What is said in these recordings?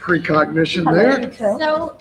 precognition I there. do too. So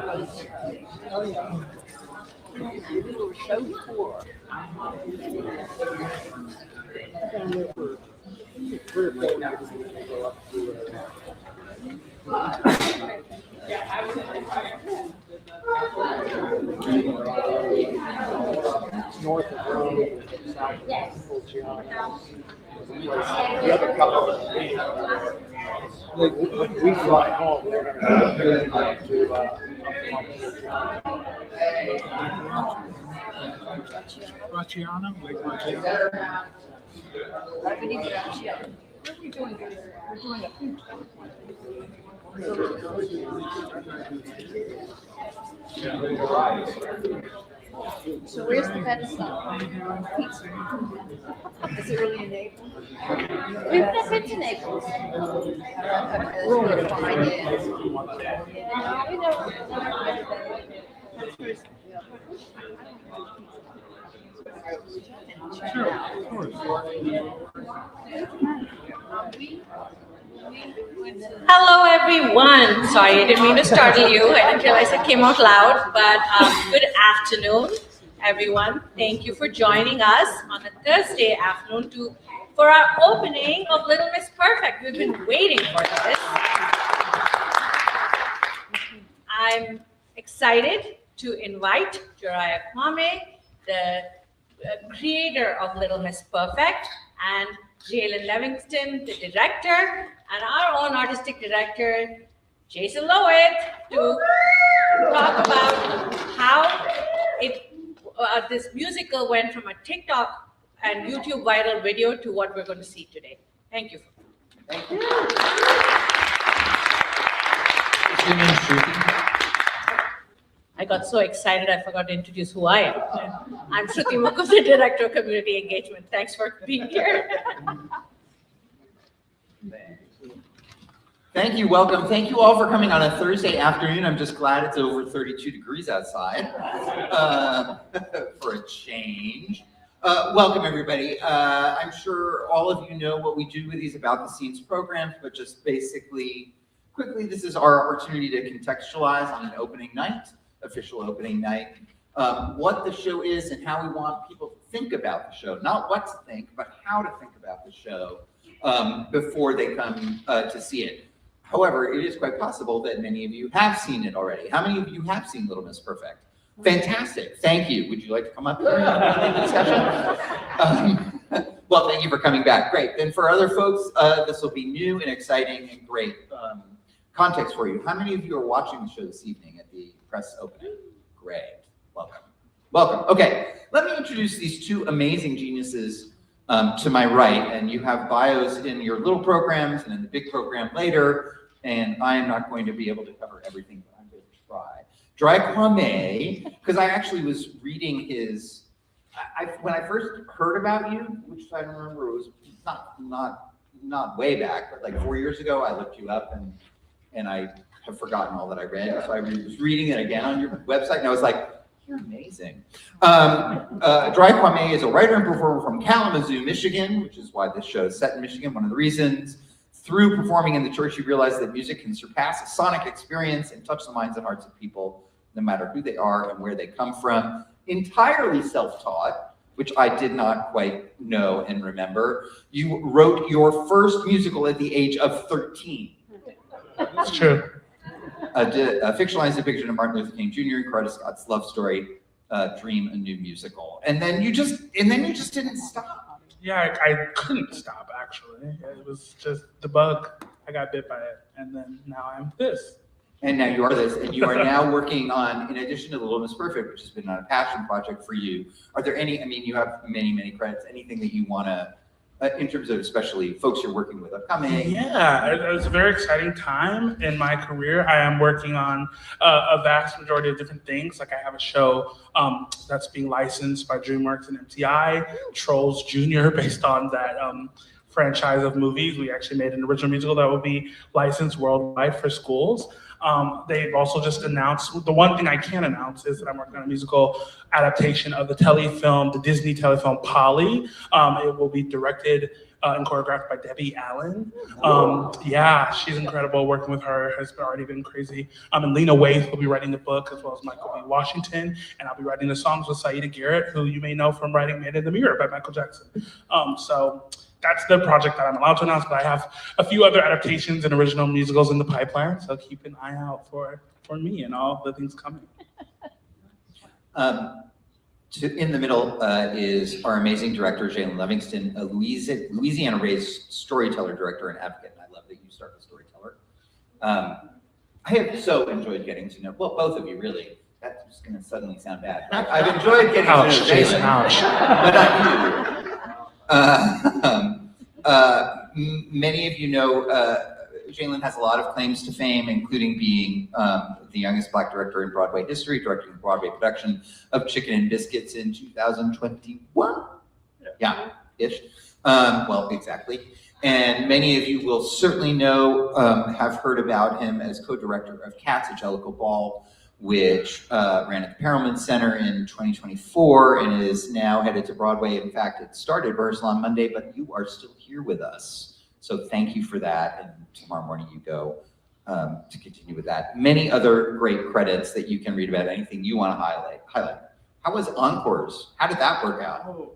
We were so poor. North of Rome, south of Fulciano. The other couple, when we fly home, they're going to Bracciano, Lake Bracciano. we need to what are we doing? We're doing a food So where's the pedestal? Pizza. Is it really in Naples? We've never been to Naples. Behind it. Yeah, we never. Sure, of course. Hello, everyone. Sorry, I didn't mean to startle you. I didn't realize it came out loud, but good afternoon, everyone. Thank you for joining us on a Thursday afternoon for our opening of Little Miss Perfect. We've been waiting for this. I'm excited to invite Joraya Kwame, the creator of Little Miss Perfect, and Jalen Livingston, the director, and our own artistic director, Jason Lowitt, to talk about how this musical went from a TikTok and YouTube viral video to what we're going to see today. Thank you. Thank you. Is your name Shruti? I got so excited I forgot to introduce who I am. I'm Shruti Mukherjee, Director of Community Engagement. Thanks for being here. Thank you, welcome. Thank you all for coming on a Thursday afternoon. I'm just glad it's over 32 degrees outside for a change. Welcome, everybody. I'm sure all of you know what we do with these About the Scenes programs, but just basically, quickly, this is our opportunity to contextualize on an opening night, official opening night, what the show is and how we want people to think about the show. Not what to think, but how to think about the show before they come to see it. However, it is quite possible that many of you have seen it already. How many of you have seen Little Miss Perfect? Fantastic, thank you. Would you like to come up here and the discussion? Well, thank you for coming back. Great. Then for other folks, this will be new and exciting and great context for you. How many of you are watching the show this evening at the press opening? Great. Welcome. Welcome. Okay, let me introduce these two amazing geniuses to my right, and you have bios in your little programs and in the big program later, and I am not going to be able to cover everything, but I'm going to try. Joraya Kwame, because I actually was reading his, when I first heard about you, which I remember it was not way back, but like 4 years ago, I looked you up and I have forgotten all that I read. So I was reading it again on your website and I was like, you're amazing. Joraya Kwame is a writer and performer from Kalamazoo, Michigan, which is why this show is set in Michigan, one of the reasons. Through performing in the church, you realize that music can surpass a sonic experience and touch the minds and hearts of people, no matter who they are and where they come from. Entirely self-taught, which I did not quite know and remember. You wrote your first musical at the age of 13. It's true. A fictionalized depiction of Martin Luther King Jr. and Coretta Scott's love story, Dream, a New Musical. And then you just didn't stop. Yeah, I couldn't stop, actually. It was just the bug. I got bit by it, and then now I'm this. And now you are this, and you are now working on, in addition to Little Miss Perfect, which has been a passion project for you, are there any, I mean, you have many, many credits, anything that you want to, in terms of especially folks you're working with upcoming? Yeah, it was a very exciting time in my career. I am working on a vast majority of different things. Like I have a show that's being licensed by DreamWorks and MTI, Trolls Jr., based on that franchise of movies. We actually made an original musical that will be licensed worldwide for schools. They've also just announced, the one thing I can announce is that I'm working on a musical adaptation of the Disney telefilm Polly. It will be directed and choreographed by Debbie Allen. Yeah, she's incredible. Working with her has already been crazy. And Lena Waithe will be writing the book, as well as Michael B. Washington, and I'll be writing the songs with Saida Garrett, who you may know from writing Man in the Mirror by Michael Jackson. So that's the project that I'm allowed to announce, but I have a few other adaptations and original musicals in the pipeline, so keep an eye out for me and all the things coming. In the middle is our amazing director, Jalen Livingston, a Louisiana-raised storyteller, director, and advocate. And I love that you start with storyteller. I have so enjoyed getting to know, well, both of you really. That's just going to suddenly sound bad. I've enjoyed getting to know Jalen, but not you. Many of you know Jalen has a lot of claims to fame, including being the youngest Black director in Broadway history, directing the Broadway production of Chicken and Biscuits in 2021. Yeah-ish. Well, exactly. And many of you will certainly know, have heard about him as co-director of Cats, a Jellicle Ball, which ran at the Perelman Center in 2024 and is now headed to Broadway. In fact, it started rehearsal on Monday, but you are still here with us. So thank you for that. And tomorrow morning you go to continue with that. Many other great credits that you can read about, anything you want to highlight. How was Encores? How did that work out?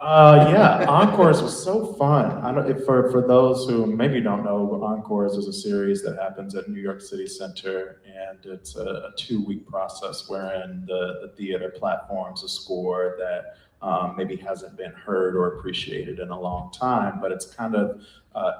Yeah, Encores was so fun. I don't, for those who maybe don't know, Encores is a series that happens at New York City Center, and it's a 2-week process wherein the theater platforms a score that maybe hasn't been heard or appreciated in a long time, but it's kind of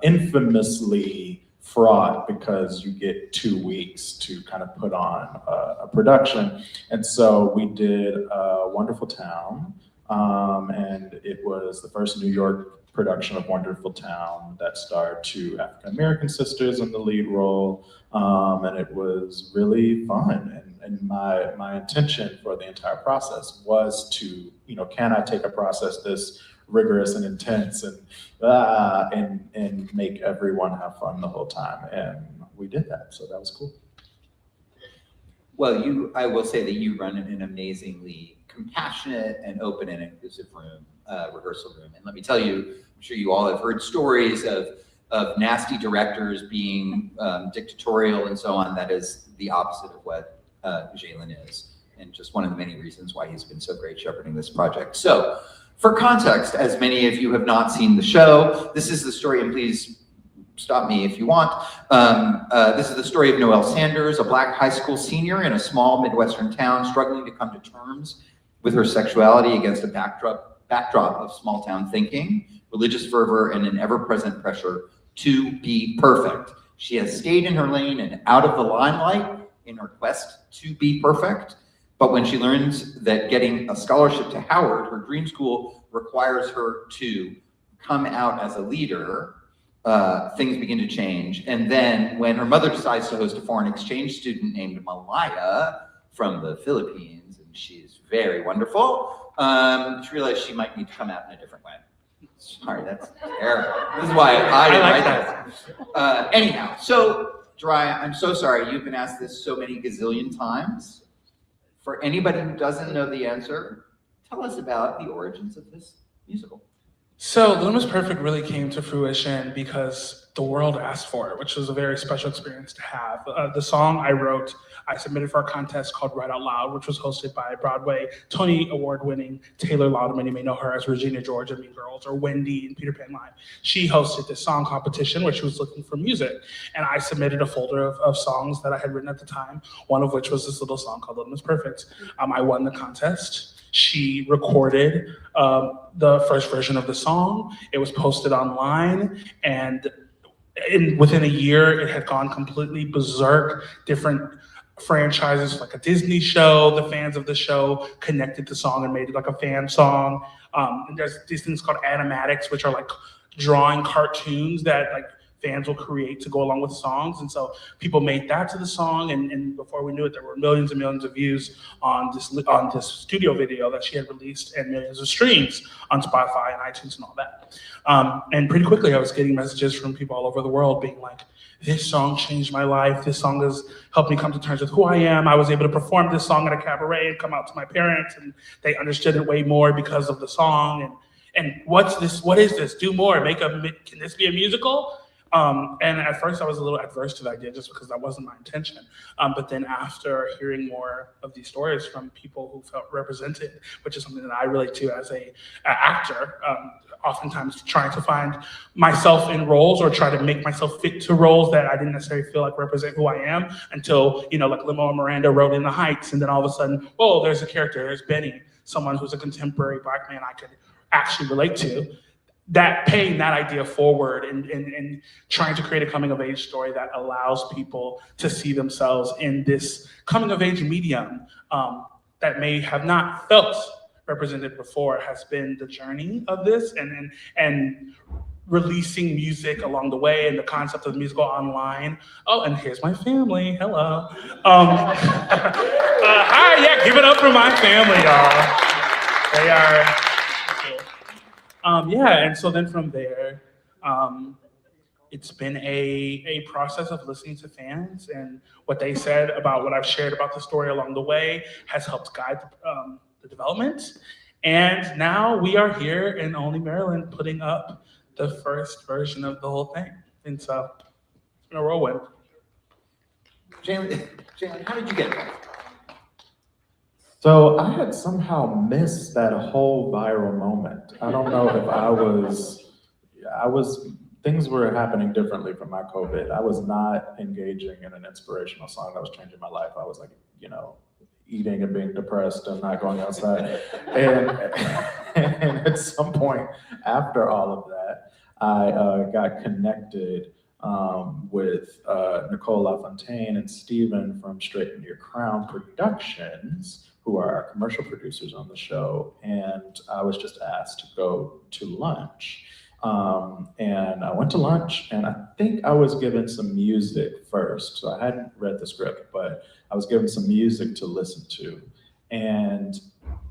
infamously fraught because you get 2 weeks to kind of put on a production. And so we did Wonderful Town, and it was the first New York production of Wonderful Town that starred 2 African-American sisters in the lead role, and it was really fun. And my intention for the entire process was to, can I take a process this rigorous and intense and make everyone have fun the whole time? And we did that, so that was cool. Well, I will say that you run an amazingly compassionate and open and inclusive rehearsal room. And let me tell you, I'm sure you all have heard stories of nasty directors being dictatorial and so on. That is the opposite of what Jalen is, and just one of the many reasons why he's been so great shepherding this project. So, for context, as many of you have not seen the show, this is the story, and please stop me if you want. This is the story of Noelle Sanders, a Black high school senior in a small Midwestern town struggling to come to terms with her sexuality against a backdrop of small town thinking, religious fervor, and an ever-present pressure to be perfect. She has stayed in her lane and out of the limelight in her quest to be perfect. But when she learns that getting a scholarship to Howard, her dream school, requires her to come out as a leader, things begin to change. And then when her mother decides to host a foreign exchange student named Malaya from the Philippines, and she's very wonderful, she realized she might need to come out in a different way. Sorry, that's terrible. This is why I didn't write that. Anyhow, so Jiraiya, I'm so sorry. You've been asked this so many gazillion times. For anybody who doesn't know the answer, tell us about the origins of this musical. So Little Miss Perfect really came to fruition because the world asked for it, which was a very special experience to have. The song I wrote, I submitted for a contest called Write Out Loud, which was hosted by Broadway Tony Award-winning Taylor Lautner. You may know her as Regina George in Mean Girls, or Wendy in Peter Pan Live. She hosted this song competition where she was looking for music. And I submitted a folder of songs that I had written at the time, one of which was this little song called Little Miss Perfect. I won the contest. She recorded the first version of the song. It was posted online, and within a year, it had gone completely berserk. Different franchises, like a Disney show, the fans of the show connected the song and made it like a fan song. And there's these things called animatics, which are like drawing cartoons that like fans will create to go along with songs. And so people made that to the song, and before we knew it, there were millions and millions of views on this studio video that she had released, and millions of streams on Spotify and iTunes and all that. And pretty quickly I was getting messages from people all over the world being like, this song changed my life. This song has helped me come to terms with who I am. I was able to perform this song at a cabaret and come out to my parents, and they understood it way more because of the song. And and what's this? What is this? Do more. Can this be a musical? And at first I was a little adverse to the idea just because that wasn't my intention. But then after hearing more of these stories from people who felt represented, which is something that I relate to as a actor, oftentimes trying to find myself in roles or try to make myself fit to roles that I didn't necessarily feel like represent who I am until, like Lin-Manuel Miranda wrote In the Heights, and then all of a sudden, whoa, there's a character, there's Benny, someone who's a contemporary Black man I could actually relate to. That paying that idea forward and trying to create a coming of age story that allows people to see themselves in this coming of age medium that may have not felt represented before has been the journey of this, and releasing music along the way and the concept of musical online. Oh, and here's my family. Hello. Hi, yeah, give it up for my family, y'all. They are. And so then from there, it's been a process of listening to fans, and what they said about what I've shared about the story along the way has helped guide the development. And now we are here in Only Maryland putting up the first version of the whole thing. And so it's been a whirlwind. Jalen, how did you get there? So I had somehow missed that whole viral moment. I don't know if I was, things were happening differently from my COVID. I was not engaging in an inspirational song that was changing my life. I was like, eating and being depressed and not going outside. And at some point after all of that, I got connected with Nicole LaFontaine and Steven from Straighten Your Crown Productions, who are our commercial producers on the show. And I was just asked to go to lunch. And I went to lunch, and I think I was given some music first. So I hadn't read the script, but I was given some music to listen to. And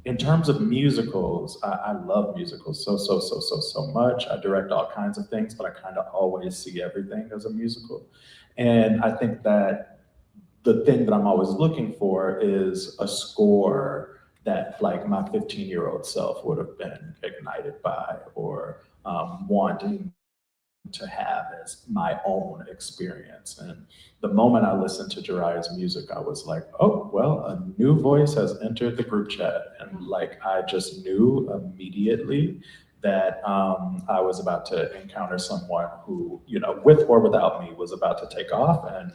in terms of musicals, I love musicals so much. I direct all kinds of things, but I kind of always see everything as a musical. And I think that the thing that I'm always looking for is a score that like my 15-year-old self would have been ignited by or wanting to have as my own experience. And the moment I listened to Jariah's music, I was like, oh, well, a new voice has entered the group chat. And like, I just knew immediately that I was about to encounter someone who, with or without me, was about to take off. And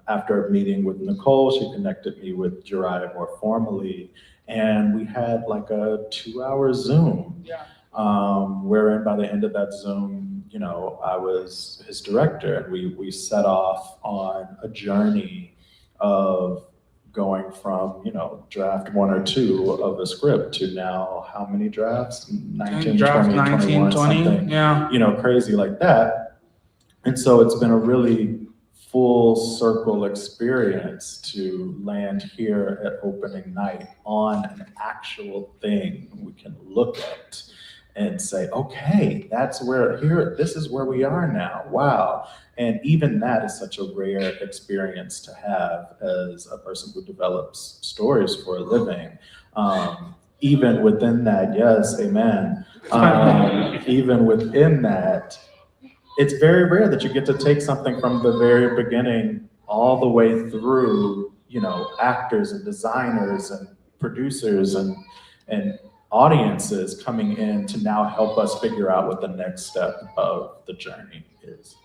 after meeting with Nicole, she connected me with Jariah more formally. And we had like a 2-hour Zoom. Yeah. Wherein by the end of that Zoom, I was his director, and we set off on a journey of going from, draft 1 or 2 of a script to now how many drafts? 19, drafts, 20, 19, 21, 20, something, yeah. Crazy like that. And so it's been a really full circle experience to land here at opening night on an actual thing we can look at and say, okay, this is where we are now, wow. And even that is such a rare experience to have as a person who develops stories for a living. Even within that, yes, amen. Even within that, it's very rare that you get to take something from the very beginning all the way through, actors and designers and producers and audiences coming in to now help us figure out what the next step of the journey is.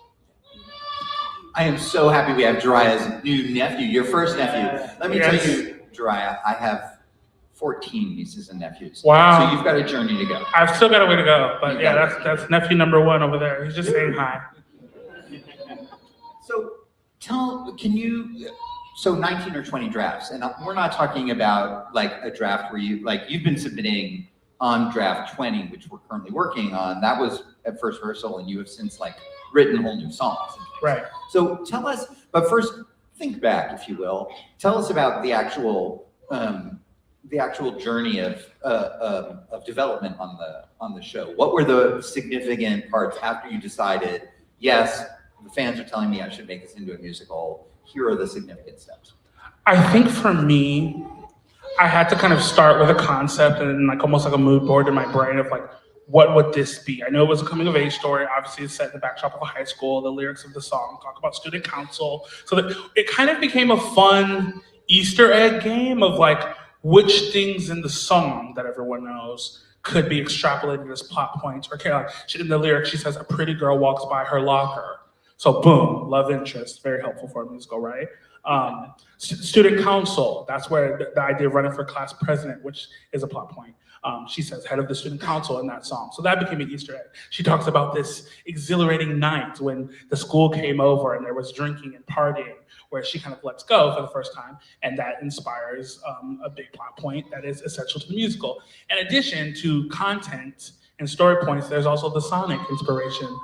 I am so happy we have Jariah's new nephew, your first nephew. Let me tell you, Jariah, I have 14 nieces and nephews. Wow. So you've got a journey to go. I've still got a way to go, but yeah, that's nephew number 1 over there. He's just saying hi. So 19 or 20 drafts, and we're not talking about like a draft where you've been submitting on draft 20, which we're currently working on. That was at first rehearsal, and you have since written whole new songs. Right. So tell us, but first think back, if you will. Tell us about the actual journey of development on the show. What were the significant parts after you decided, yes, the fans are telling me I should make this into a musical? Here are the significant steps. I think for me, I had to kind of start with a concept and like almost like a mood board in my brain of like, what would this be? I know it was a coming of age story. Obviously, it's set in the backdrop of a high school. The lyrics of the song talk about student council. So that it kind of became a fun Easter egg game of like which things in the song that everyone knows could be extrapolated as plot points. Or like in the lyrics, she says, a pretty girl walks by her locker. So boom, love interest, very helpful for a musical, right? Student council, that's where the idea of running for class president, which is a plot point. She says head of the student council in that song. So that became an Easter egg. She talks about this exhilarating night when the school came over and there was drinking and partying, where she kind of lets go for the first time. And that inspires a big plot point that is essential to the musical. In addition to content and story points, there's also the sonic inspiration.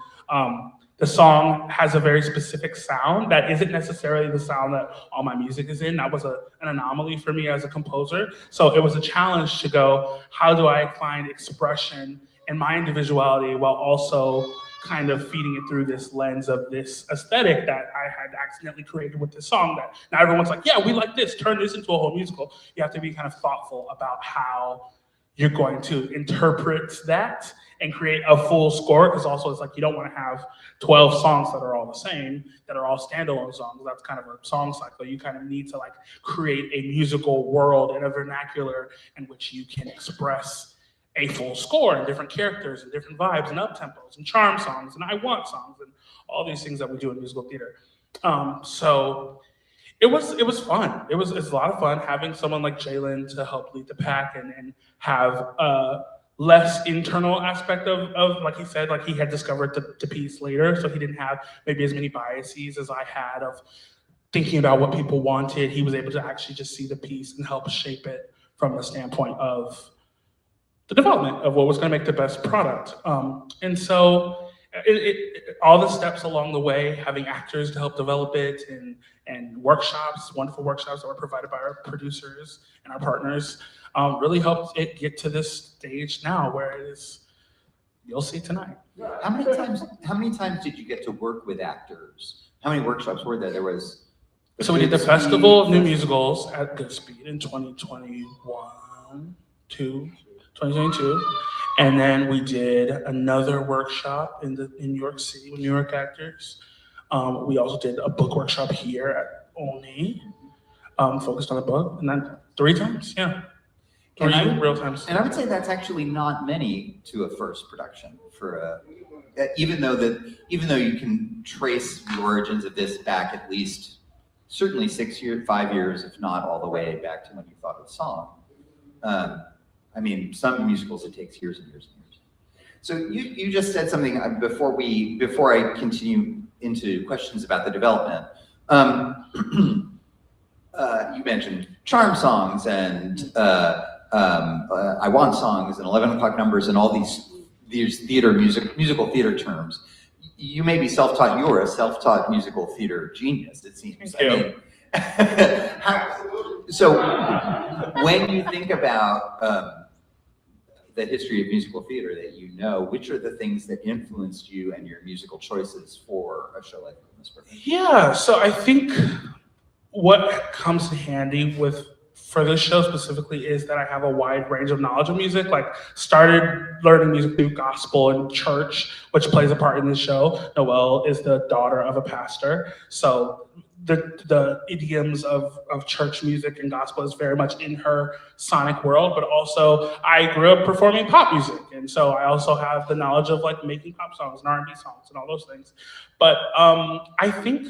The song has a very specific sound that isn't necessarily the sound that all my music is in. That was an anomaly for me as a composer. So it was a challenge to go, how do I find expression in my individuality while also kind of feeding it through this lens of this aesthetic that I had accidentally created with this song that now everyone's like, yeah, we like this, turn this into a whole musical. You have to be kind of thoughtful about how you're going to interpret that and create a full score, because also it's like you don't want to have 12 songs that are all the same, that are all standalone songs. That's kind of a song cycle. You kind of need to like create a musical world and a vernacular in which you can express a full score and different characters and different vibes and up-tempos and charm songs and I want songs and all these things that we do in musical theater. So it was fun. It's a lot of fun having someone like Jalen to help lead the pack and have less internal aspect of like he said, like he had discovered the piece later, so he didn't have maybe as many biases as I had of thinking about what people wanted. He was able to actually just see the piece and help shape it from the standpoint of the development of what was going to make the best product. And so all the steps along the way, having actors to help develop it and workshops, wonderful workshops that were provided by our producers and our partners, really helped it get to this stage now where it is, you'll see tonight. How many times did you get to work with actors? How many workshops were there? There was. So we did the Festival of New Musicals at Goodspeed in 2022. And then we did another workshop in New York City with New York actors. We also did a book workshop here at Olney, focused on the book, and then 3 times, yeah. 3 real times. And I would say that's actually not many to a first production for even though you can trace the origins of this back at least certainly 6 years, 5 years, if not all the way back to when you thought of the song. I mean, some musicals it takes years and years and years. So you just said something before I continue into questions about the development. You mentioned charm songs and I want songs and 11 o'clock numbers and all these musical theater terms. You may be self-taught. You're a self-taught musical theater genius, it seems. Thank you. So when you think about the history of musical theater that you know, which are the things that influenced you and your musical choices for a show like Little Miss Perfect? Yeah, so I think what comes in handy for this show specifically is that I have a wide range of knowledge of music, like started learning music through gospel and church, which plays a part in this show. Noelle is the daughter of a pastor, so the idioms of church music and gospel is very much in her sonic world, but also I grew up performing pop music. And so I also have the knowledge of like making pop songs and R&B songs and all those things. But I think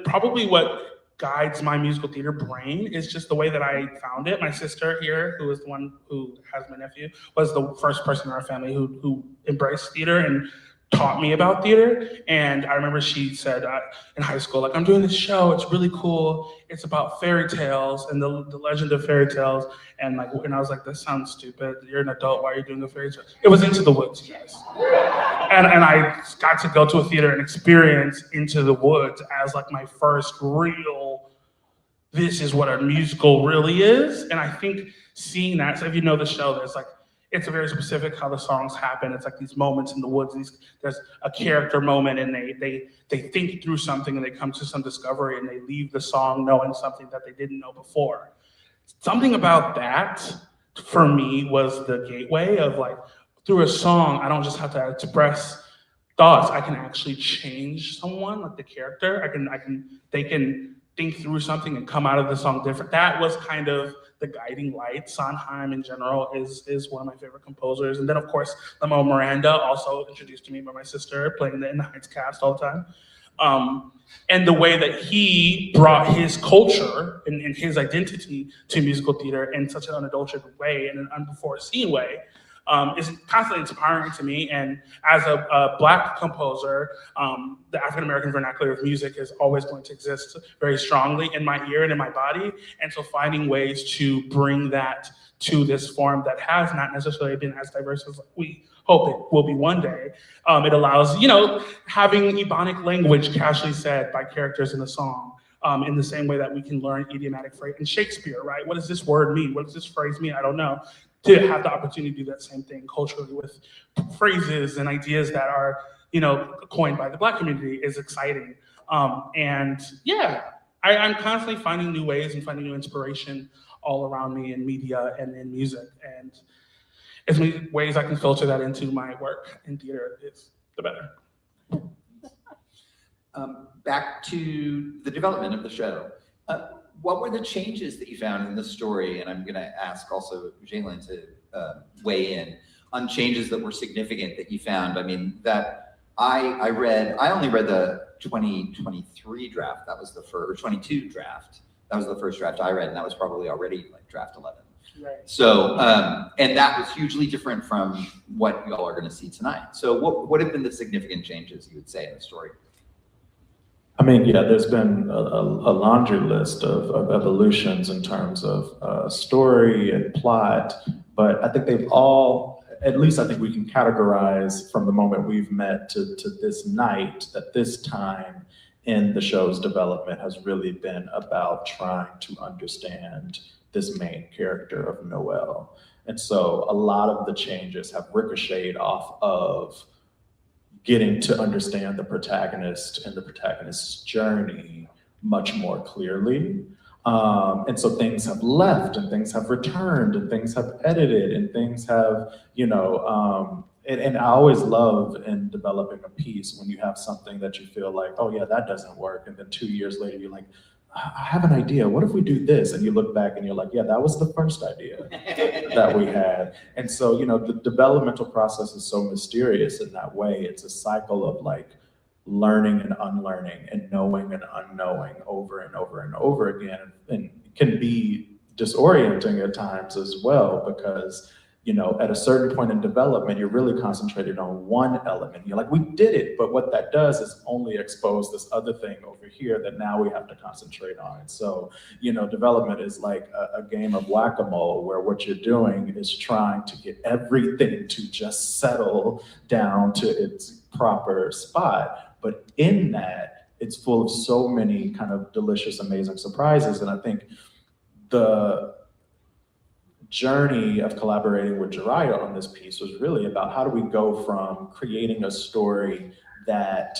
probably what guides my musical theater brain is just the way that I found it. My sister here, who is the one who has my nephew, was the first person in our family who embraced theater and taught me about theater. And I remember she said in high school, like, I'm doing this show, it's really cool. It's about fairy tales and the legend of fairy tales. And I was like, this sounds stupid. You're an adult, why are you doing a fairy tale? It was Into the Woods, you guys. And I got to go to a theater and experience Into the Woods as like my first real, this is what a musical really is. And I think seeing that, so if you know the show, there's like, it's a very specific how the songs happen. It's like these moments in the woods. There's a character moment, and they think through something, and they come to some discovery, and they leave the song knowing something that they didn't know before. something about that for me was the gateway of like, through a song, I don't just have to express thoughts. I can actually change someone, like the character. They can think through something and come out of the song different. That was kind of the guiding light. Sondheim in general is one of my favorite composers. And then of course, Lin-Manuel Miranda, also introduced to me by my sister, playing in the Heights cast all the time. And the way that he brought his culture and his identity to musical theater in such an unadulterated way, in an unforeseen way, is constantly inspiring to me. And as a Black composer, the African-American vernacular of music is always going to exist very strongly in my ear and in my body. And so finding ways to bring that to this form that has not necessarily been as diverse as we hope it will be one day. It allows, having Ebonic language casually said by characters in the song, in the same way that we can learn idiomatic phrase in Shakespeare, right? What does this word mean? What does this phrase mean? I don't know. To have the opportunity to do that same thing culturally with phrases and ideas that are, coined by the Black community is exciting. And yeah, I'm constantly finding new ways and finding new inspiration all around me in media and in music. And as many ways I can filter that into my work in theater, is the better. Back to the development of the show. What were the changes that you found in the story? And I'm going to ask also Jalen to weigh in on changes that were significant that you found. I mean, that I only read the 2023 draft. That was the first, 22 draft. That was the first draft I read, and that was probably already like draft 11. Right. So, and that was hugely different from what y'all are going to see tonight. So what have been the significant changes you would say in the story? I mean, yeah, there's been a laundry list of evolutions in terms of story and plot, but I think they've all, at least I think we can categorize from the moment we've met to this night, that this time in the show's development has really been about trying to understand this main character of Noel. And so a lot of the changes have ricocheted off of getting to understand the protagonist and the protagonist's journey much more clearly. And so things have left and things have returned and things have edited and things have, and I always love in developing a piece when you have something that you feel like, oh yeah, that doesn't work. And then 2 years later, you're like, I have an idea. What if we do this? And you look back and you're like, yeah, that was the first idea that we had. And so, the developmental process is so mysterious in that way. It's a cycle of like learning and unlearning and knowing and unknowing over and over and over again. And it can be disorienting at times as well, because at a certain point in development, you're really concentrated on one element. You're like, we did it, but what that does is only expose this other thing over here that now we have to concentrate on. And so, development is like a game of whack-a-mole, where what you're doing is trying to get everything to just settle down to its proper spot. But in that, it's full of so many kind of delicious, amazing surprises. And I think the journey of collaborating with Jiraiya on this piece was really about how do we go from creating a story that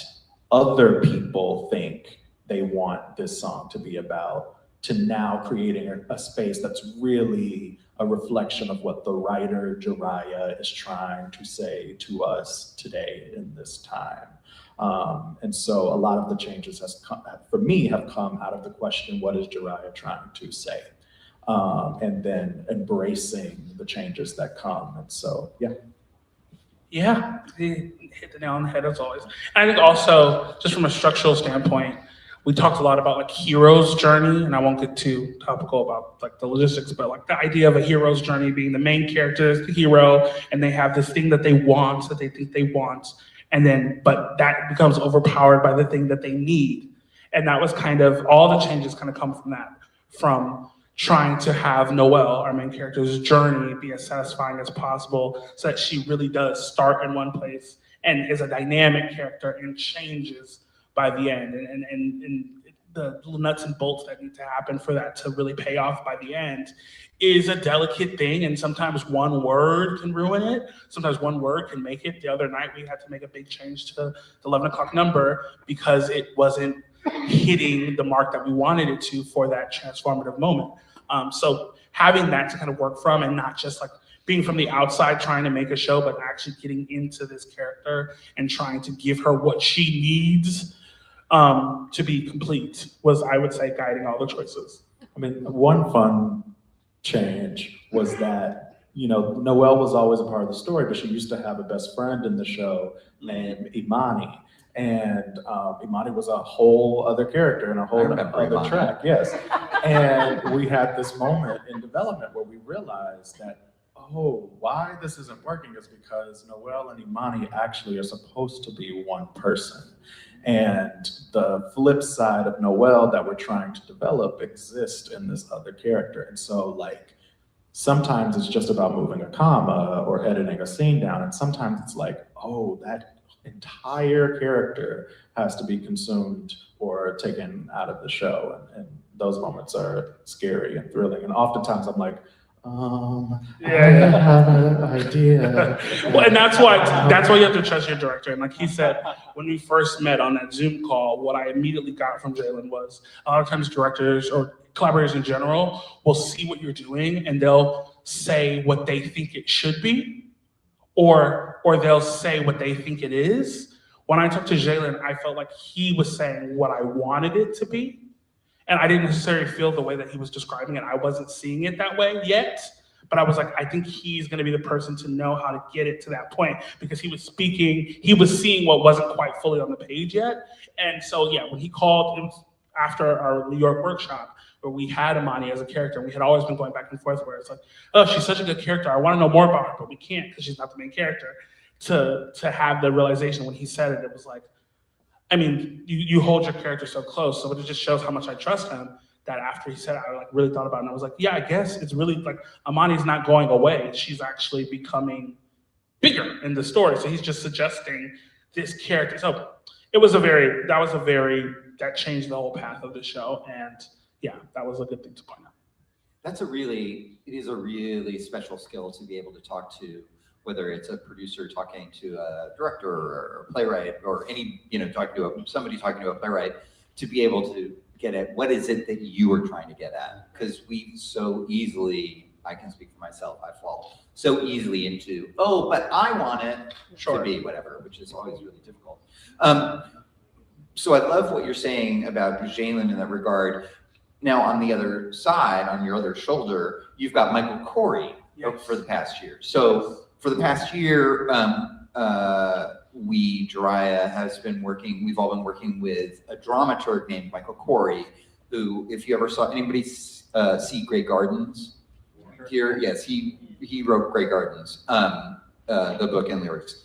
other people think they want this song to be about, to now creating a space that's really a reflection of what the writer Jiraiya is trying to say to us today in this time. And so a lot of the changes for me have come out of the question, what is Jiraiya trying to say? And then embracing the changes that come. And so, yeah. Yeah, he hit the nail on the head as always. And I think also, just from a structural standpoint, we talked a lot about like hero's journey, and I won't get too topical about like the logistics, but like the idea of a hero's journey being the main character is the hero, and they have this thing that they want, that they think they want, but that becomes overpowered by the thing that they need. And that was kind of, all the changes kind of come from that, from trying to have Noel, our main character's journey, be as satisfying as possible, so that she really does start in one place and is a dynamic character and changes by the end. And the little nuts and bolts that need to happen for that to really pay off by the end is a delicate thing. And sometimes one word can ruin it. Sometimes one word can make it. The other night we had to make a big change to the 11 o'clock number because it wasn't hitting the mark that we wanted it to for that transformative moment. So having that to kind of work from, and not just like being from the outside trying to make a show, but actually getting into this character and trying to give her what she needs to be complete was, I would say, guiding all the choices. I mean, one fun change was that, you know, Noelle was always a part of the story, but she used to have a best friend in the show named Imani. And Imani was a whole other character and a whole other Imani. track, yes. And we had this moment in development where we realized that, oh, why this isn't working is because Noelle and Imani actually are supposed to be one person. And the flip side of Noelle that we're trying to develop exists in this other character. And so, like, sometimes it's just about moving a comma or editing a scene down. And sometimes it's like, oh, that entire character has to be consumed or taken out of the show. And those moments are scary and thrilling. And oftentimes I'm like, I have an idea. Well, and that's why you have to trust your director. And like he said, when we first met on that Zoom call, what I immediately got from Jalen was a lot of times directors or collaborators in general will see what you're doing and they'll say what they think it should be, or they'll say what they think it is. When I talked to Jalen, I felt like he was saying what I wanted it to be. And I didn't necessarily feel the way that he was describing it. I wasn't seeing it that way yet, but I was like, I think he's going to be the person to know how to get it to that point, because he was speaking, he was seeing what wasn't quite fully on the page yet. And so, yeah, when he called him after our New York workshop, where we had Imani as a character, and we had always been going back and forth where it's like, oh, she's such a good character. I want to know more about her, but we can't because she's not the main character. To have the realization when he said it, it was like, I mean, you hold your character so close, so it just shows how much I trust him, that after he said it, I like really thought about it, and I was like, yeah, I guess it's really like Imani's not going away. She's actually becoming bigger in the story. So he's just suggesting this character. So that changed the whole path of the show. And yeah, that was a good thing to point out. It is a really special skill to be able to talk to, whether it's a producer talking to a director or a playwright, or somebody talking to a playwright, to be able to get at what is it that you are trying to get at. Because we so easily, I can speak for myself, I fall so easily into, oh, but I want it to be whatever, which is always really difficult. So I love what you're saying about Jalen in that regard. Now, on the other side, on your other shoulder, you've got Michael Corey for the past year. So for the past year, we've all been working with a dramaturg named Michael Corey, who, if you ever saw anybody see Grey Gardens here, yes, he wrote Grey Gardens, the book and lyrics.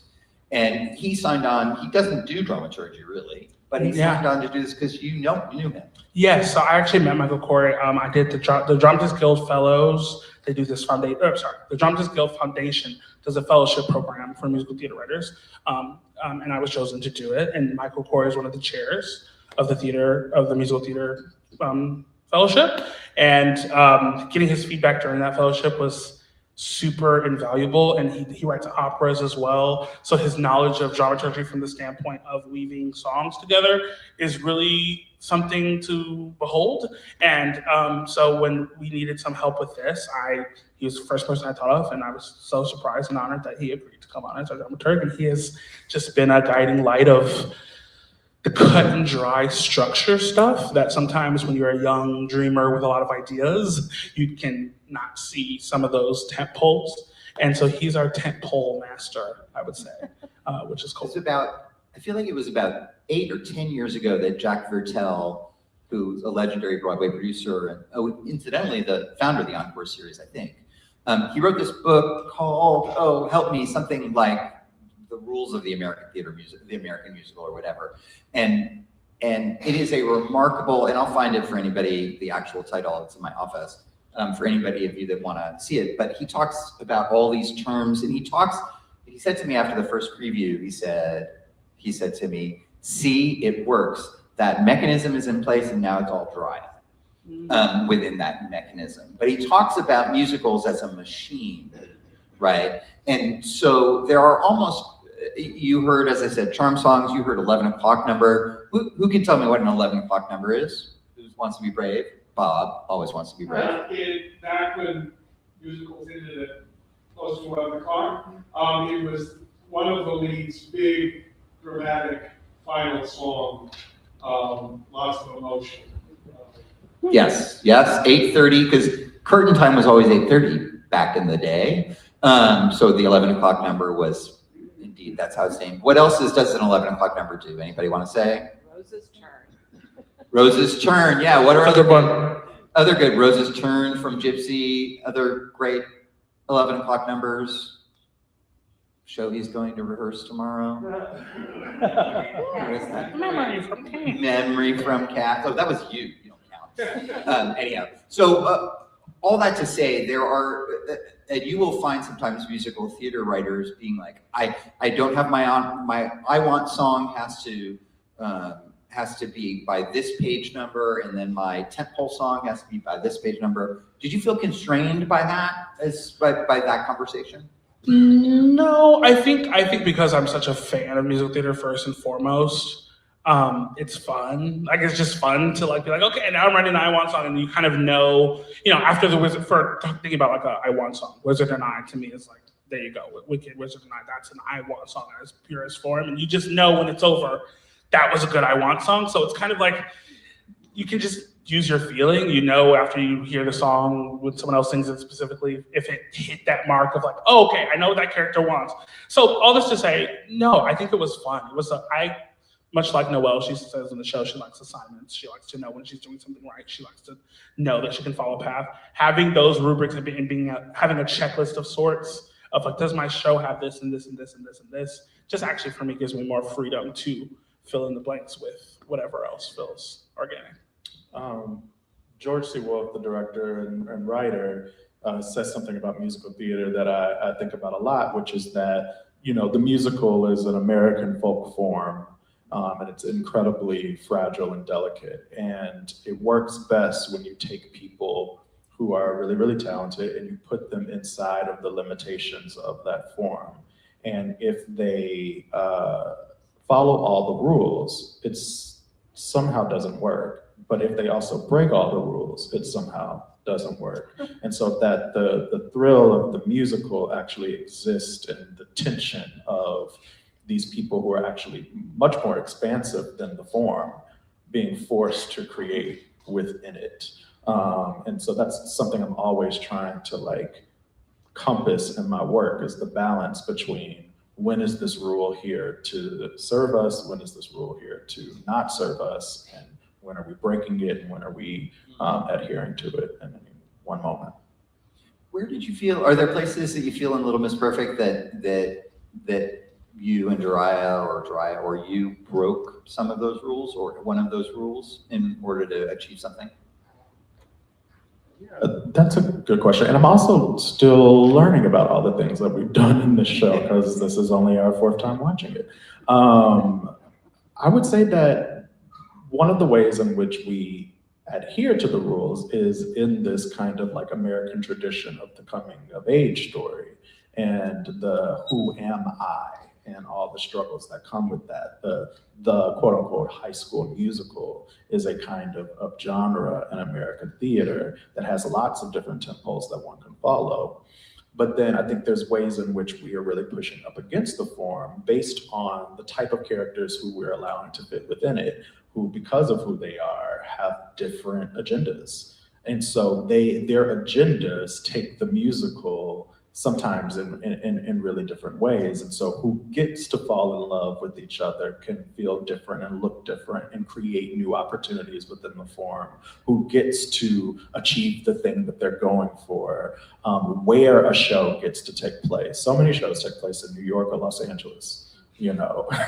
And he signed on, he doesn't do dramaturgy really, but he signed on to do this because you knew him. Yes, so I actually met Michael Corey. I did the Dramatists Guild Fellows. They do this the Dramatists Guild Foundation does a fellowship program for musical theater writers. And I was chosen to do it. And Michael Corey is one of the chairs of the musical theater fellowship. And getting his feedback during that fellowship was super invaluable. And he writes operas as well. So his knowledge of dramaturgy from the standpoint of weaving songs together is really something to behold. And so when we needed some help with this, he was the first person I thought of, and I was so surprised and honored that he agreed to come on as our dramaturg. And he has just been a guiding light of the cut and dry structure stuff that sometimes when you're a young dreamer with a lot of ideas, you can not see some of those tent poles. And so he's our tent pole master, I would say, which is cool. I feel like it was about 8 or 10 years ago that Jack Vertel, who's a legendary Broadway producer, and incidentally the founder of the Encore series, I think, he wrote this book called, help me, something like The Rules of the American Theater Music, the American Musical or whatever. And it is a remarkable, and I'll find it for anybody, the actual title, it's in my office, for anybody of you that want to see it. But he talks about all these terms, and he said to me after the first preview, he said to me, see, it works. That mechanism is in place and now it's all dry within that mechanism. But he talks about musicals as a machine, right? And so there are you heard, as I said, charm songs, you heard 11 o'clock number. Who can tell me what an 11 o'clock number is? Who wants to be brave? Bob always wants to be right. Back when musicals ended at close to 11 o'clock, it was one of the lead's big dramatic final song, lots of emotion. Yes, 8:30, because curtain time was always 8:30 back in the day. So the 11 o'clock number was, indeed, that's how it's named. What else does an 11 o'clock number do? Anybody want to say? Rose's turn. Rose's Turn, yeah. What are Another other one. good? Rose's Turn from Gypsy, other great 11 o'clock numbers. Show he's going to rehearse tomorrow. What is that? Memory from King. Memory from Cats. Oh, that was you. You don't count. Anyhow, so all that to say, there are, and you will find sometimes musical theater writers being like, I don't have my I Want song has to be by this page number, and then my tentpole song has to be by this page number. Did you feel constrained by that by that conversation? No, I think because I'm such a fan of musical theater first and foremost, it's fun. Like it's just fun to like be like, okay, now I'm writing an I Want song, and you kind of know, after the Wizard, for thinking about like a I Want song, Wizard and I to me is like, there you go, Wicked, Wizard and I, that's an I Want song in its purest form, and you just know when it's over, that was a good I Want song. So it's kind of like you can just use your feeling, after you hear the song when someone else sings it specifically, if it hit that mark of like, oh, okay, I know what that character wants. So all this to say, no, I think it was fun. It was much like Noelle, she says in the show, she likes assignments. She likes to know when she's doing something right. She likes to know that she can follow a path. Having those rubrics and having a checklist of sorts of like, does my show have this and this and this and this and this? Just actually for me gives me more freedom to fill in the blanks with whatever else feels organic. George C. Wolfe, the director and writer, says something about musical theater that I think about a lot, which is that, the musical is an American folk form, and it's incredibly fragile and delicate. And it works best when you take people who are really, really talented and you put them inside of the limitations of that form. And if they follow all the rules, it somehow doesn't work. But if they also break all the rules, it somehow doesn't work. And so that the thrill of the musical actually exists in the tension of these people who are actually much more expansive than the form being forced to create within it. And so that's something I'm always trying to compass in my work, is the balance between when is this rule here to serve us, when is this rule here to not serve us, and when are we breaking it, and when are we adhering to it in one moment? Where did you feel? Are there places that you feel in Little Miss Perfect that you and Jiraiya or you broke some of those rules or one of those rules in order to achieve something? That's a good question. And I'm also still learning about all the things that we've done in this show, because this is only our fourth time watching it. I would say that one of the ways in which we adhere to the rules is in this kind of American tradition of the coming of age story and the who am I and all the struggles that come with that. The quote unquote high school musical is a kind of genre in American theater that has lots of different tempos that one can follow. But then I think there's ways in which we are really pushing up against the form based on the type of characters who we're allowing to fit within it, who, because of who they are, have different agendas. And so their agendas take the musical sometimes in really different ways. And so who gets to fall in love with each other can feel different and look different and create new opportunities within the form. Who gets to achieve the thing that they're going for, where a show gets to take place. So many shows take place in New York or Los Angeles,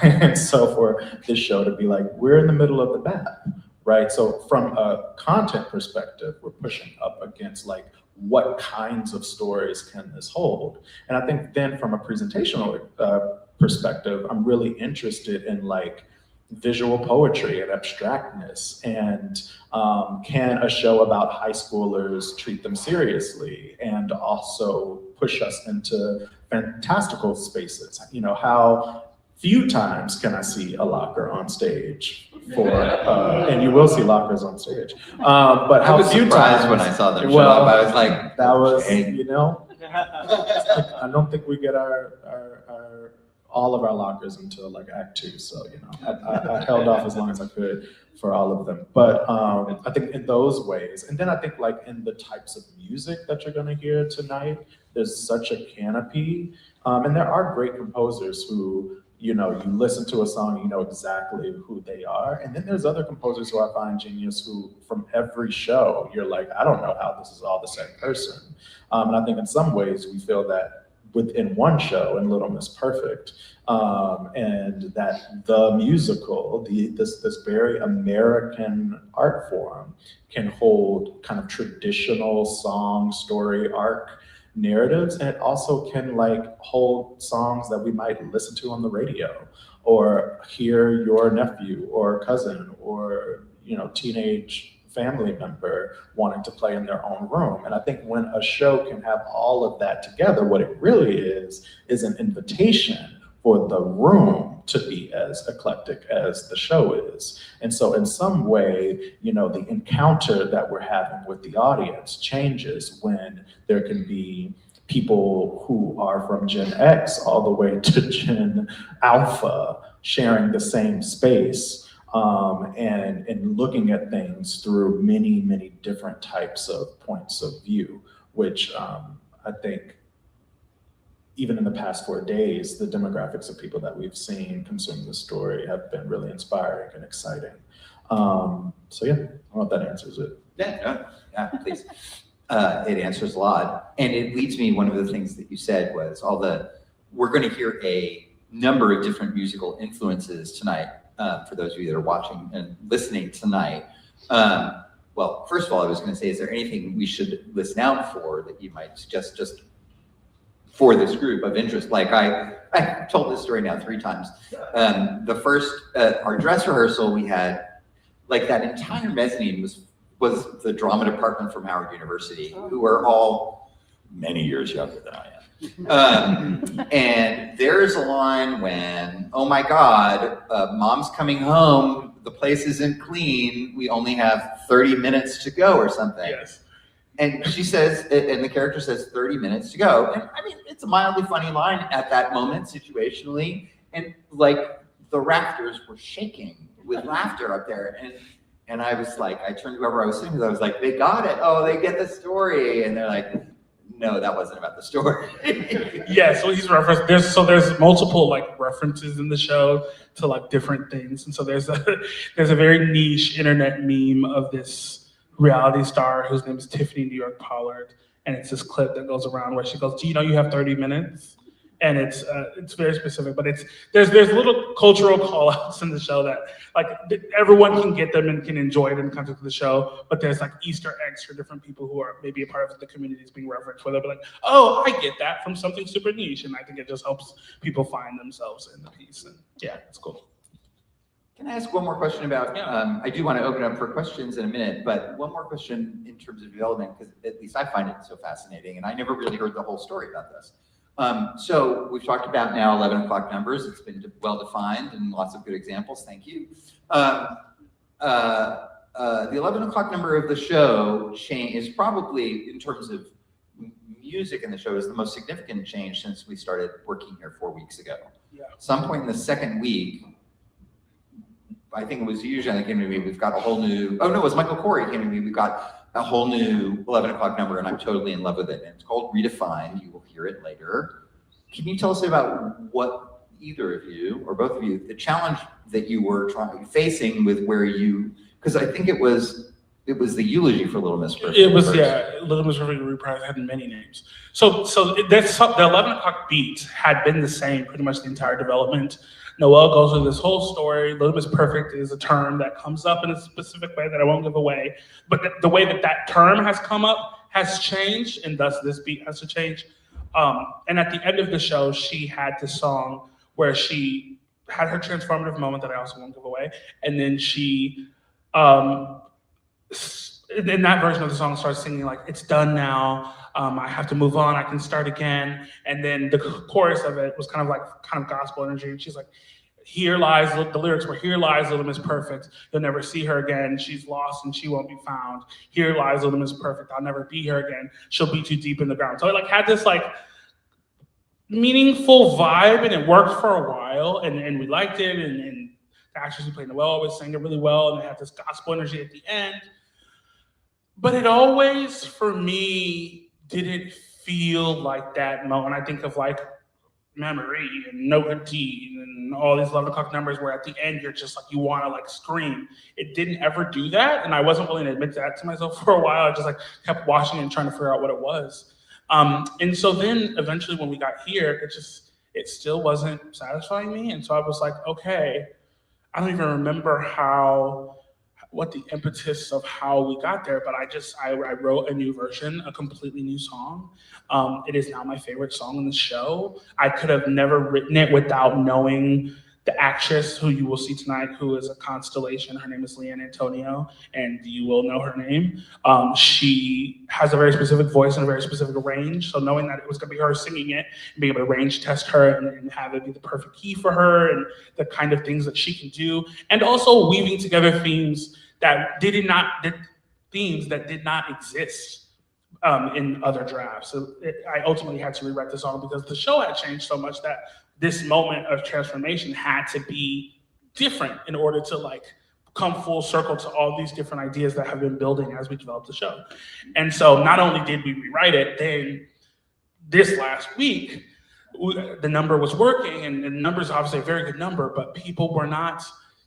and so for this show to be we're in the middle of the map, right? So from a content perspective, we're pushing up against what kinds of stories can this hold? And I think then from a presentational perspective, I'm really interested in visual poetry and abstractness, and can a show about high schoolers treat them seriously and also push us into fantastical spaces? How few times can I see a locker on stage for, and you will see lockers on stage. But I how was few surprised times when I saw them show well, up. I was like, that was, okay. you know, I don't think we get our all of our lockers until like Act 2. So, you know, I held off as long as I could for all of them. But I think in those ways, and then I think like in the types of music that you're gonna hear tonight, there's such a canopy. And there are great composers who, you know, you listen to a song, you know exactly who they are. And then there's other composers who I find genius who from every show, you're like, I don't know how this is all the same person. And I think in some ways we feel that within one show in Little Miss Perfect, and that the musical, this very American art form can hold kind of traditional song, story, arc narratives, and it also can like hold songs that we might listen to on the radio or hear your nephew or cousin or, you know, teenage family member wanting to play in their own room. And I think when a show can have all of that together, what it really is an invitation for the room to be as eclectic as the show is. And so in some way, you know, the encounter that we're having with the audience changes when there can be people who are from Gen X all the way to Gen Alpha sharing the same space. And looking at things through many, many different types of points of view, which I think even in the past 4 days, the demographics of people that we've seen consume the story have been really inspiring and exciting. So yeah, I don't know if that answers it. Yeah, please. It answers a lot. And it leads me, one of the things that you said was we're going to hear a number of different musical influences tonight. For those of you that are watching and listening tonight. Well, first of all, I was going to say, is there anything we should listen out for that you might suggest just for this group of interest? Like I told this story now 3 times. The first, our dress rehearsal, we had like that entire mezzanine was the drama department from Howard University, who are all many years younger than I am. And there's a line when, oh my God, mom's coming home, the place isn't clean, we only have 30 minutes to go or something. Yes. And she says, and the character says 30 minutes to go. And I mean, it's a mildly funny line at that moment, situationally. And like the rafters were shaking with laughter up there. And I was like, I turned to whoever I was sitting with, I was like, they got it. Oh, they get the story. And they're like, no, that wasn't about the story. Yeah, so he's referenced. There's multiple like references in the show to like different things, and so there's a very niche internet meme of this reality star whose name is Tiffany New York Pollard, and it's this clip that goes around where she goes, "Do you know you have 30 minutes?" And it's very specific, but there's little cultural call outs in the show that like everyone can get them and can enjoy it in the context of the show. But there's like Easter eggs for different people who are maybe a part of the community is being referenced, where they'll be like, "Oh, I get that from something super niche," and I think it just helps people find themselves in the piece. And yeah, it's cool. Can I ask one more question about? Yeah. I do want to open up for questions in a minute, but one more question in terms of development, because at least I find it so fascinating, and I never really heard the whole story about this. So we've talked about now 11 o'clock numbers. It's been well defined and lots of good examples. Thank you. The 11 o'clock number of the show is probably, in terms of music in the show, is the most significant change since we started working here 4 weeks ago. Yeah. Some point in the second week, I think it was usually that came to me, we've got a whole new, oh no, it was Michael Corey came to me, we've got a whole new 11 o'clock number and I'm totally in love with it. And it's called Redefined. You will hear it later. Can you tell us about what either of you or both of you, the challenge that you were facing with where you, because I think it was the eulogy for Little Miss Perfect. It was, yeah, Little Miss Perfect reprised had many names. So the 11 o'clock beat had been the same pretty much the entire development. Noelle goes through this whole story. Little Miss Perfect is a term that comes up in a specific way that I won't give away. But the way that term has come up has changed, and thus this beat has to change. And at the end of the show, she had this song where she had her transformative moment that I also won't give away. And then she, in that version of the song, starts singing like, "It's done now. I have to move on. I can start again." And then the chorus of it was kind of gospel energy. And she's like, Here lies, the lyrics were, here lies little Miss Perfect. You'll never see her again. She's lost and she won't be found. Here lies little Miss Perfect. I'll never be her again. She'll be too deep in the ground. So it like had this like meaningful vibe, and it worked for a while, and we liked it, and the actress who played Noelle always sang it really well, and it had this gospel energy at the end. But it always, for me, didn't feel like that moment. I think of like Memory and No Good Deed and all these 11 o'clock numbers where at the end you're just like, you want to like scream. It didn't ever do that, and I wasn't willing to admit that to myself for a while. I just like kept watching it and trying to figure out what it was. And so then eventually when we got here, it still wasn't satisfying me. And so I was like, okay, I don't even remember what the impetus of how we got there, but I wrote a new version, a completely new song. It is now my favorite song in the show. I could have never written it without knowing the actress who you will see tonight, who is a constellation. Her name is Leanne Antonio, and you will know her name. She has a very specific voice and a very specific range. So knowing that it was gonna be her singing it, and being able to range test her and have it be the perfect key for her, and the kind of things that she can do, and also weaving together themes that did not exist in other drafts. So I ultimately had to rewrite the song because the show had changed so much that this moment of transformation had to be different in order to like come full circle to all these different ideas that have been building as we developed the show. And so not only did we rewrite it, then this last week, the number was working, and the number is obviously a very good number, but people were not,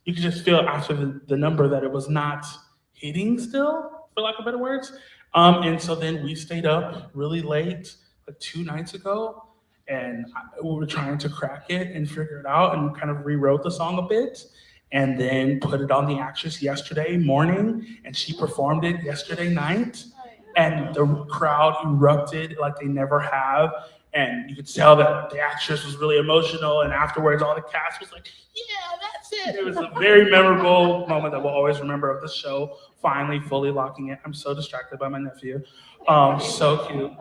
you could just feel after the number that it was not hitting still, for lack of better words. And so then we stayed up really late, like 2 nights ago, and we were trying to crack it and figure it out and kind of rewrote the song a bit, and then put it on the actress yesterday morning, and she performed it yesterday night, and the crowd erupted like they never have. And you could tell that the actress was really emotional, and afterwards all the cast was like, yeah, that's it. It was a very memorable moment that we'll always remember of the show, finally fully locking it. I'm so distracted by my nephew. So cute.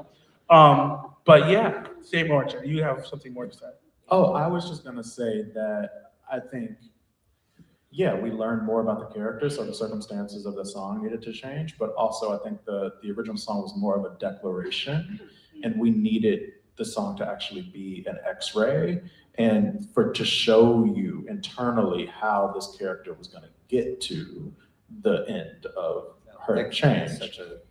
But yeah, say more, Jay. You have something more to say. Oh, I was just gonna say that I think, yeah, we learned more about the character, so the circumstances of the song needed to change, but also I think the original song was more of a declaration, and we needed the song to actually be an X-ray and to show you internally how this character was gonna get to the end of her change.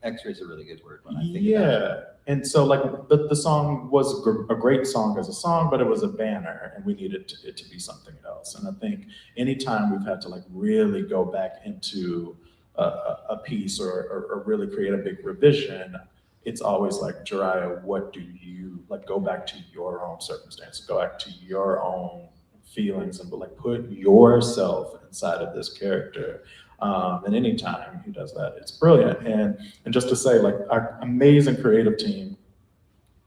X-ray is a really good word when I think about it. Yeah, and so like the song was a great song as a song, but it was a banner, and we needed it to be something else. And I think anytime we've had to like really go back into a piece or really create a big revision, it's always like, Jariah, what do you, like, go back to your own circumstances, go back to your own feelings, and like put yourself inside of this character. And anytime he does that, it's brilliant. And just to say, like, our amazing creative team,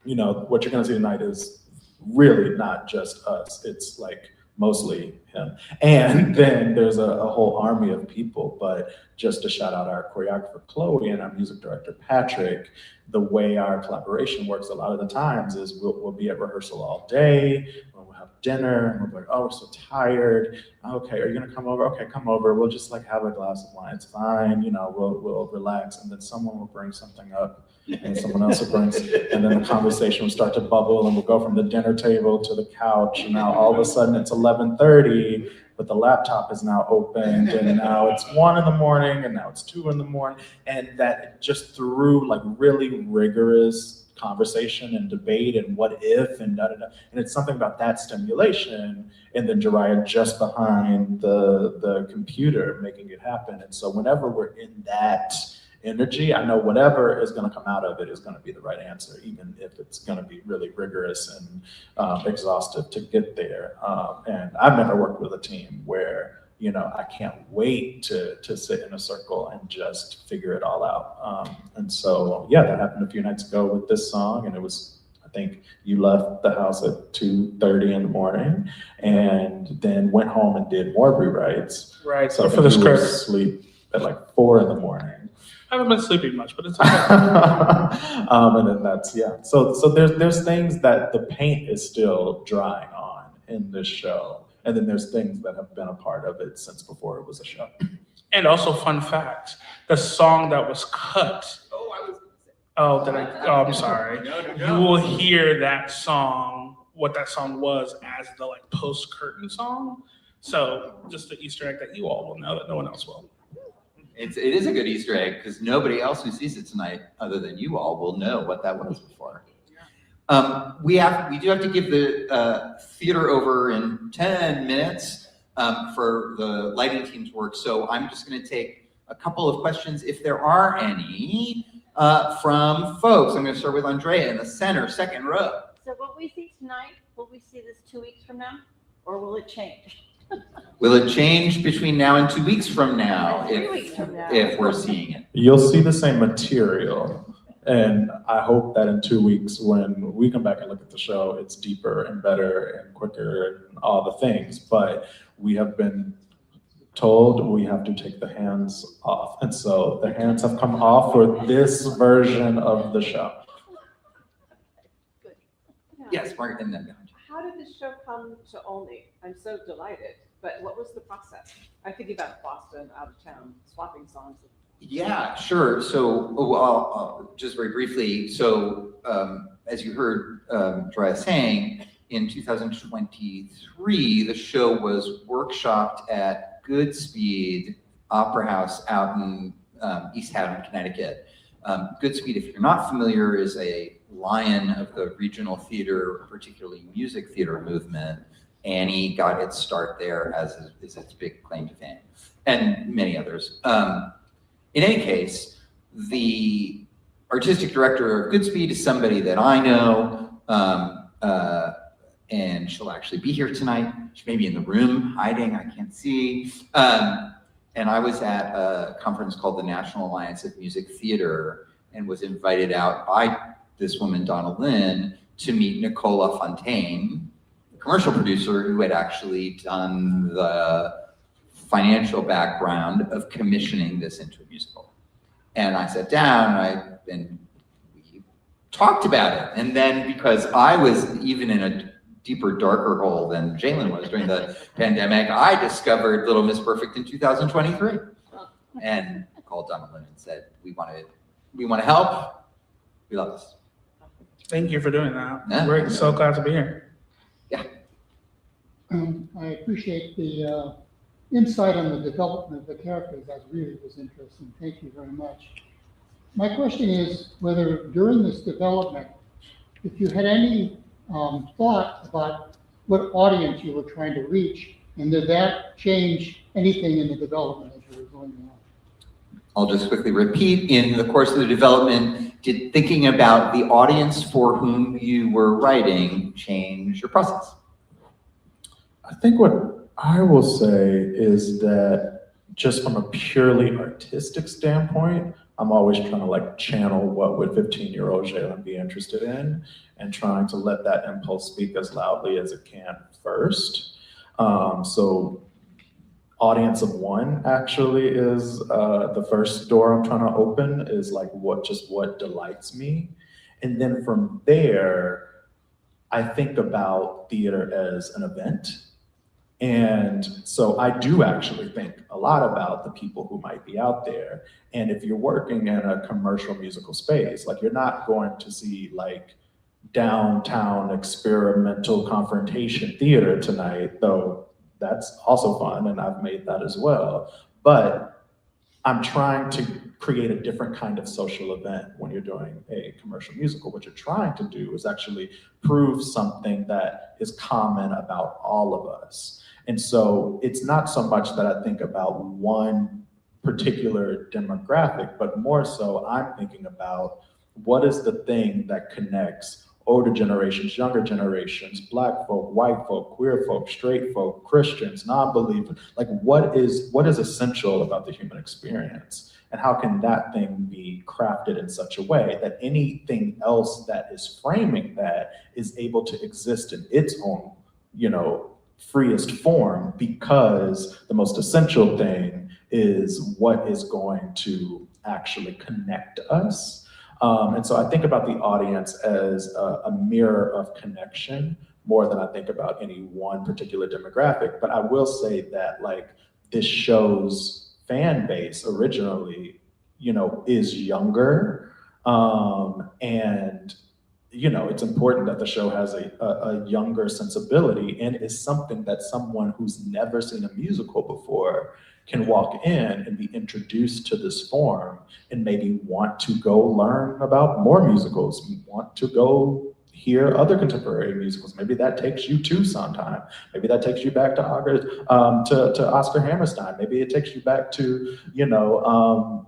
you know, what you're gonna see tonight is really not just us, it's like mostly him. And then there's a whole army of people, but just to shout out our choreographer, Chloe, and our music director, Patrick, the way our collaboration works a lot of the times is we'll be at rehearsal all day, we'll have dinner, and we'll be like, oh, we're so tired. Okay, are you gonna come over? Okay, come over. We'll just like have a glass of wine. It's fine, you know, we'll relax. And then someone will bring something up, and someone else will bring, and then the conversation will start to bubble, and we'll go from the dinner table to the couch, and now all of a sudden it's 11:30, but the laptop is now opened, and now it's 1 in the morning, and now it's 2 in the morning, and that just through like really rigorous conversation and debate and what if and da-da-da, and it's something about that stimulation, and then Jariah just behind the computer making it happen. And so whenever we're in that energy, I know whatever is going to come out of it is going to be the right answer, even if it's going to be really rigorous and exhaustive to get there. And I've never worked with a team where, you know, I can't wait to sit in a circle and just figure it all out. And so, yeah, that happened a few nights ago with this song, and it was, I think you left the house at 2:30 in the morning, and then went home and did more rewrites. Right, So for the you were script. asleep at like 4 in the morning. I haven't been sleeping much, but it's okay. And then that's, yeah. So there's things that the paint is still drying on in this show. And then there's things that have been a part of it since before it was a show. And also, fun fact: the song that was cut. Oh, I was gonna say. Oh, did I? Oh, I'm sorry. No. You will hear that song, what that song was, as the like post-curtain song. So just the Easter egg that you all will know that no one else will. It is a good Easter egg because nobody else who sees it tonight, other than you all, will know what that was before. We do have to give the theater over in 10 minutes for the lighting team's work. So I'm just going to take a couple of questions, if there are any, from folks. I'm going to start with Andrea in the center, second row. So what we see tonight, will we see this 2 weeks from now, or will it change? Will it change between now and 2 weeks from now, 3 weeks from now. if we're seeing it? You'll see the same material. And I hope that in 2 weeks, when we come back and look at the show, it's deeper and better and quicker and all the things. But we have been told we have to take the hands off. And so the hands have come off for this version of the show. Good. Yes, Margaret, and then How did the show come to Olney? I'm so delighted, but what was the process? I'm thinking about Boston, out of town, swapping songs. Yeah, sure. So, just very briefly, so as you heard Drea saying, in 2023, the show was workshopped at Goodspeed Opera House out in East Haddam, Connecticut. Goodspeed, if you're not familiar, is a lion of the regional theater, particularly music theater movement. Annie got its start there, as is its big claim to fame, and many others. In any case, the artistic director of Goodspeed is somebody that I know, and she'll actually be here tonight. She may be in the room hiding, I can't see. And I was at a conference called the National Alliance of Music Theater and was invited out by this woman, Donna Lynn, to meet Nicola Fontaine, the commercial producer who had actually done the financial background of commissioning this into a musical. And I sat down and we talked about it. And then because I was even in a deeper, darker hole than Jalen was during the pandemic, I discovered Little Miss Perfect in 2023 and called Donna Lynn and said, we want to help. We love this. Thank you for doing that. Yeah. We're so glad to be here. I appreciate the insight on the development of the characters. That really was interesting. Thank you very much. My question is whether during this development, if you had any thought about what audience you were trying to reach, and did that change anything in the development as you were going along? I'll just quickly repeat, in the course of the development, did thinking about the audience for whom you were writing change your process? I think what I will say is that just from a purely artistic standpoint, I'm always trying to like channel what would 15-year-old Jalen be interested in and trying to let that impulse speak as loudly as it can first. So audience of one actually is the first door I'm trying to open, is like what delights me. And then from there, I think about theater as an event. And so I do actually think a lot about the people who might be out there. And if you're working in a commercial musical space, like you're not going to see like downtown experimental confrontation theater tonight, though that's also fun and I've made that as well. But I'm trying to create a different kind of social event when you're doing a commercial musical. What you're trying to do is actually prove something that is common about all of us. And so it's not so much that I think about one particular demographic, but more so I'm thinking about what is the thing that connects older generations, younger generations, Black folk, white folk, queer folk, straight folk, Christians, non-believers. Like what is essential about the human experience? And how can that thing be crafted in such a way that anything else that is framing that is able to exist in its own, freest form, because the most essential thing is what is going to actually connect us. And so I think about the audience as a mirror of connection, more than I think about any one particular demographic. But I will say that like this show's fan base originally, is younger. And it's important that the show has a younger sensibility and is something that someone who's never seen a musical before can walk in and be introduced to this form and maybe want to go learn about more musicals, want to go hear other contemporary musicals. Maybe that takes you to Sondheim. Maybe that takes you back to Oscar Hammerstein. Maybe it takes you back to,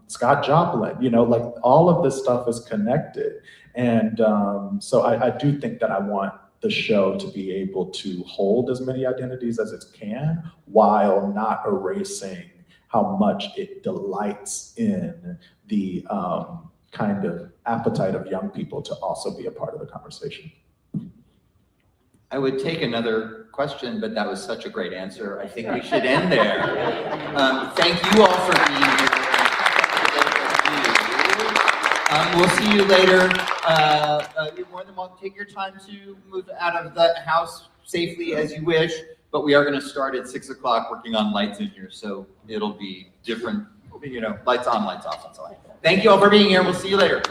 Scott Joplin. Like all of this stuff is connected. And so I do think that I want the show to be able to hold as many identities as it can while not erasing how much it delights in the kind of appetite of young people to also be a part of the conversation. I would take another question, but that was such a great answer. I think we should end there. Thank you all for being here. We'll see you later. You're more than welcome. Take your time to move out of the house safely as you wish, but we are going to start at 6 o'clock working on lights in here, so it'll be different, lights on, lights off, and so on. Thank you all for being here. We'll see you later.